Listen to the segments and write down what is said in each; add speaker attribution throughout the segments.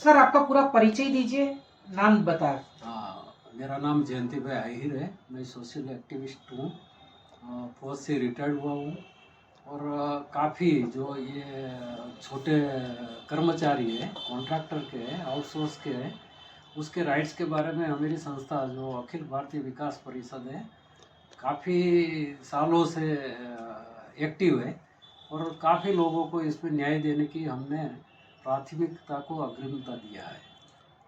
Speaker 1: Sir आपका पूरा परिचय दीजिए, नाम बता।
Speaker 2: मेरा नाम जयंती भाई आहिर है। मैं सोशल एक्टिविस्ट हूँ। फौज से रिटायर्ड हुआ हूँ और काफ़ी जो ये छोटे कर्मचारी है, कॉन्ट्रैक्टर के हैं, आउटसोर्स के हैं, उसके राइट्स के बारे में हमारी संस्था जो अखिल भारतीय विकास परिषद है काफ़ी सालों से एक्टिव है और काफ़ी लोगों को इसमें न्याय देने की हमने प्राथमिकता को अग्रिमता दिया है।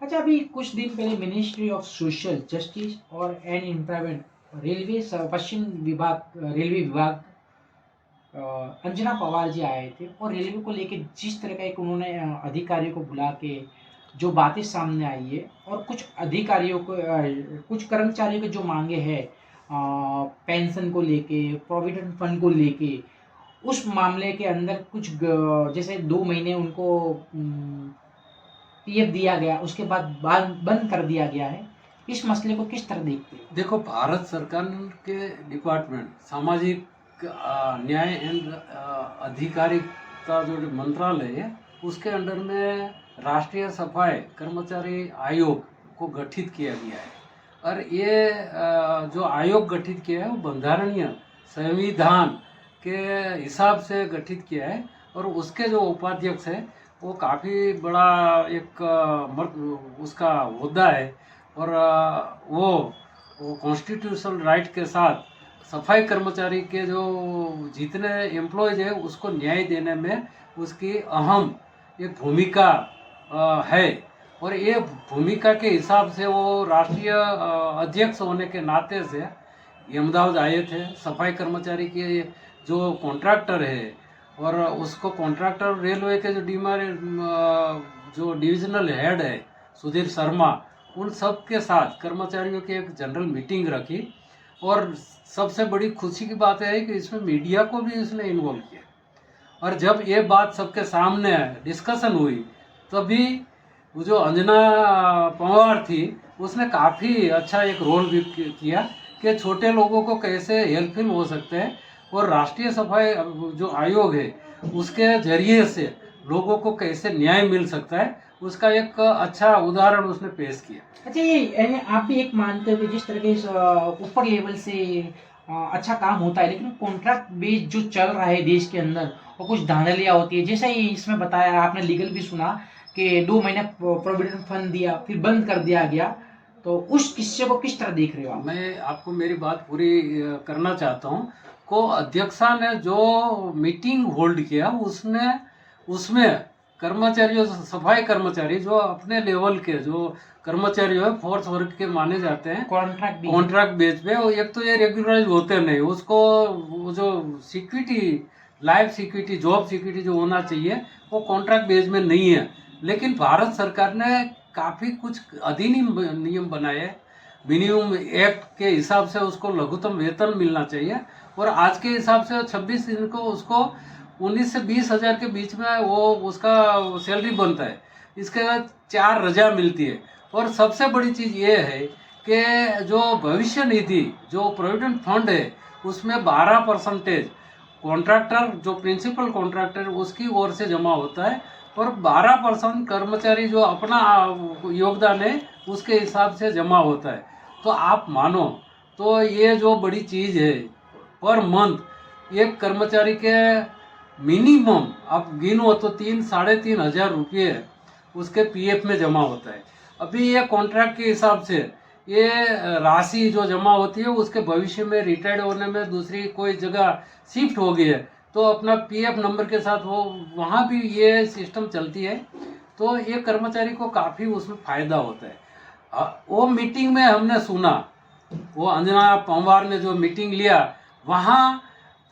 Speaker 1: अच्छा, अभी कुछ दिन पहले मिनिस्ट्री ऑफ सोशल जस्टिस और एंड एम्प्लॉयमेंट रेलवे पश्चिम विभाग रेलवे विभाग अंजना पवार जी आए थे और रेलवे को लेके जिस तरह का एक उन्होंने अधिकारियों को बुला के जो बातें सामने आई है और कुछ अधिकारियों को कुछ कर्मचारियों के जो मांगे हैं पेंशन को लेके, प्रोविडेंट फंड को लेके, उस मामले के अंदर कुछ जैसे 2 महीने उनको पीएफ दिया गया, उसके बाद बंद कर दिया गया है। इस मसले को किस तरह देखते हैं?
Speaker 2: देखो, भारत सरकार के डिपार्टमेंट सामाजिक न्याय एंड अधिकारिता जो मंत्रालय है उसके अंडर में राष्ट्रीय सफाई कर्मचारी आयोग को गठित किया गया है और ये जो आयोग गठित किया है वो बंधारणीय संविधान के हिसाब से गठित किया है और उसके जो उपाध्यक्ष है वो काफ़ी बड़ा एक उसका होद्दा है और वो कॉन्स्टिट्यूशनल राइट के साथ सफाई कर्मचारी के जो जितने एम्प्लॉयज है उसको न्याय देने में उसकी अहम एक भूमिका है और ये भूमिका के हिसाब से वो राष्ट्रीय अध्यक्ष होने के नाते से अहमदाबाद आए थे। सफाई कर्मचारी के जो कॉन्ट्रैक्टर है और उसको कॉन्ट्रैक्टर रेलवे के जो डिविजनल हेड है सुधीर शर्मा, उन सब के साथ कर्मचारियों की एक जनरल मीटिंग रखी और सबसे बड़ी खुशी की बात है कि इसमें मीडिया को भी इसने इन्वॉल्व किया और जब ये बात सबके सामने डिस्कशन हुई तभी वो जो अंजना पवार थी उसने काफ़ी अच्छा एक रोल भी किया कि छोटे लोगों को कैसे हेल्पफुल हो सकते हैं और राष्ट्रीय सफाई जो आयोग है उसके जरिए से लोगों को कैसे न्याय मिल सकता है उसका एक अच्छा उदाहरण उसने पेश किया।
Speaker 1: अच्छा, ये आप भी एक मानते हो कि जिस तरह के ऊपर लेवल से अच्छा काम होता है, लेकिन कॉन्ट्रैक्ट बेस जो चल रहा है देश के अंदर और कुछ धांधलियाँ होती है, जैसा ही इसमें बताया आपने, लीगल भी सुना कि 2 महीने प्रोविडेंट फंड दिया फिर बंद कर दिया गया, तो उस किस्से को किस तरह देख रहे हो आप?
Speaker 2: मैं आपको मेरी बात पूरी करना चाहता हूँ को अध्यक्षा ने जो मीटिंग होल्ड किया उसमें कर्मचारियों, सफाई कर्मचारी जो अपने लेवल के जो कर्मचारी है फोर्स वर्क के माने जाते हैं कॉन्ट्रैक्ट बेस पे, एक तो ये रेगुलराइज होते नहीं, उसको वो जो security, life security, job security जो होना चाहिए वो कॉन्ट्रैक्ट बेस में नहीं है। लेकिन भारत सरकार ने काफ़ी कुछ अधिनियम नियम बनाए, मिनिमम एक्ट के हिसाब से उसको लघुतम वेतन मिलना चाहिए और आज के हिसाब से 26 दिन को उसको 19 से 20 हज़ार के बीच में वो उसका सैलरी बनता है। इसके बाद 4 रजा मिलती है और सबसे बड़ी चीज़ ये है कि जो भविष्य निधि जो प्रोविडेंट फंड है उसमें 12% कॉन्ट्रैक्टर जो प्रिंसिपल कॉन्ट्रैक्टर उसकी ओर से जमा होता है और 12% कर्मचारी जो अपना योगदान है उसके हिसाब से जमा होता है। तो आप मानो तो ये जो बड़ी चीज़ है, पर मंथ एक कर्मचारी के मिनिमम आप गिनो तो 3-3.5 हज़ार रुपये उसके पीएफ में जमा होता है। अभी ये कॉन्ट्रैक्ट के हिसाब से ये राशि जो जमा होती है उसके भविष्य में रिटायर्ड होने में दूसरी कोई जगह शिफ्ट हो गई है तो अपना पीएफ नंबर के साथ वो वहाँ भी ये सिस्टम चलती है, तो ये कर्मचारी को काफ़ी उसमें फ़ायदा होता है। वो मीटिंग में हमने सुना, वो अंजना पवार ने जो मीटिंग लिया वहाँ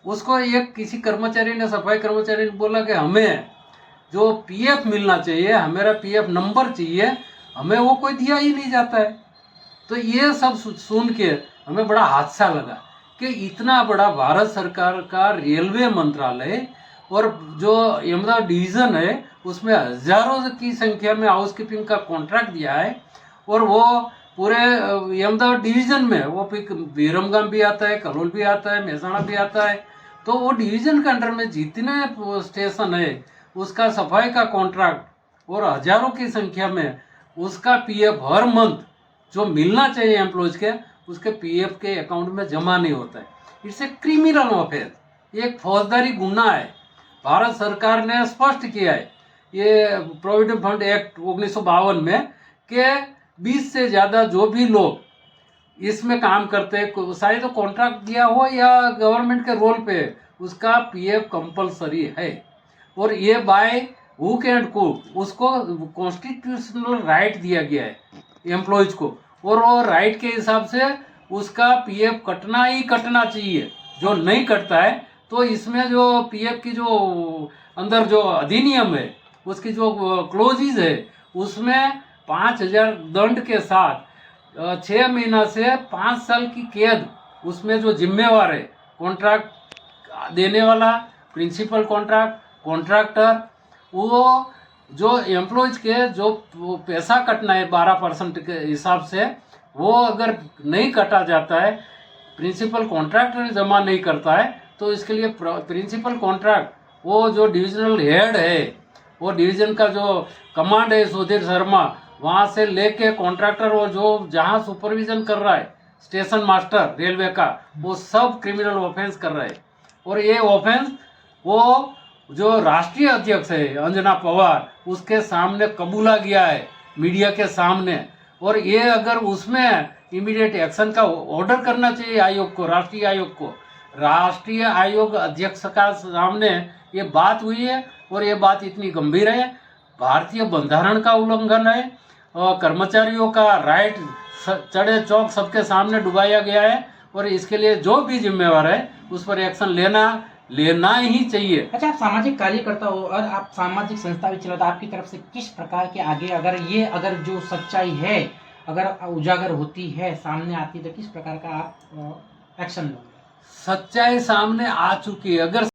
Speaker 2: उसको एक किसी कर्मचारी ने, सफाई कर्मचारी ने बोला कि हमें जो पीएफ मिलना चाहिए, हमारा पीएफ नंबर चाहिए, हमें वो कोई दिया ही नहीं जाता है। तो ये सब सुन के हमें बड़ा हादसा लगा कि इतना बड़ा भारत सरकार का रेलवे मंत्रालय और जो अहमदाबाद डिवीज़न है उसमें हजारों की संख्या में हाउसकीपिंग का कॉन्ट्रैक्ट दिया है और वो पूरे अहमदाबाद डिवीज़न में वो विरमगाम भी आता है, कलोल भी आता है, मेहसाणा भी आता है, तो वो डिवीज़न के अंडर में जितने स्टेशन है उसका सफाई का कॉन्ट्रैक्ट और हजारों की संख्या में उसका पीएफ हर मंथ जो मिलना चाहिए एम्प्लॉयज के, उसके पीएफ के अकाउंट में जमा नहीं होता है। इट्स ए क्रिमिनल ऑफेंस, ये एक फौजदारी गुना है। भारत सरकार ने स्पष्ट किया है ये प्रोविडेंट फंड एक्ट 1952 में कि 20 से ज्यादा जो भी लोग इसमें काम करते हैं, शायद तो कॉन्ट्रैक्ट दिया हो या गवर्नमेंट के रोल पे, उसका पीएफ कंपलसरी है। और ये बाय हुक एंड क्रूक उसको कॉन्स्टिट्यूशनल राइट दिया गया है एम्प्लॉयज को, और वो राइट के हिसाब से उसका पीएफ कटना ही कटना चाहिए। जो नहीं कटता है तो इसमें जो पीएफ की जो अंदर जो अधिनियम है, उसकी जो क्लोजिज है, उसमें 5,000 दंड के साथ 6 महीना से 5 साल की कैद उसमें जो जिम्मेवार है, कॉन्ट्रैक्ट देने वाला, प्रिंसिपल कॉन्ट्रैक्टर, वो जो एम्प्लॉयज के जो पैसा कटना है 12% के हिसाब से, वो अगर नहीं कटा जाता है, प्रिंसिपल कॉन्ट्रैक्टर जमा नहीं करता है, तो इसके लिए प्रिंसिपल कॉन्ट्रैक्ट वो जो डिविजनल हेड है, वो डिवीजन का जो कमांड है सुधीर शर्मा, वहाँ से लेके कॉन्ट्रैक्टर वो जो जहाँ सुपरविजन कर रहा है, स्टेशन मास्टर रेलवे का, वो सब क्रिमिनल ऑफेंस कर रहा है। और ये ऑफेंस वो जो राष्ट्रीय अध्यक्ष है अंजना पवार, उसके सामने कबूला गया है मीडिया के सामने। और ये अगर उसमें इमीडिएट एक्शन का ऑर्डर करना चाहिए आयोग को, राष्ट्रीय आयोग को। राष्ट्रीय आयोग अध्यक्ष का सामने ये बात हुई है और ये बात इतनी गंभीर है, भारतीय बंधारण का उल्लंघन है, और कर्मचारियों का राइट चढ़े चौक सबके सामने डुबाया गया है, और इसके लिए जो भी जिम्मेवार है उस पर एक्शन लेना ही चाहिए।
Speaker 1: अच्छा, आप सामाजिक कार्यकर्ता हो और आप सामाजिक संस्था भी चलाते, आपकी तरफ से किस प्रकार के आगे अगर जो सच्चाई है अगर उजागर होती है, सामने आती है, तो किस प्रकार का आप एक्शन लोगे?
Speaker 2: सच्चाई सामने आ चुकी है। अगर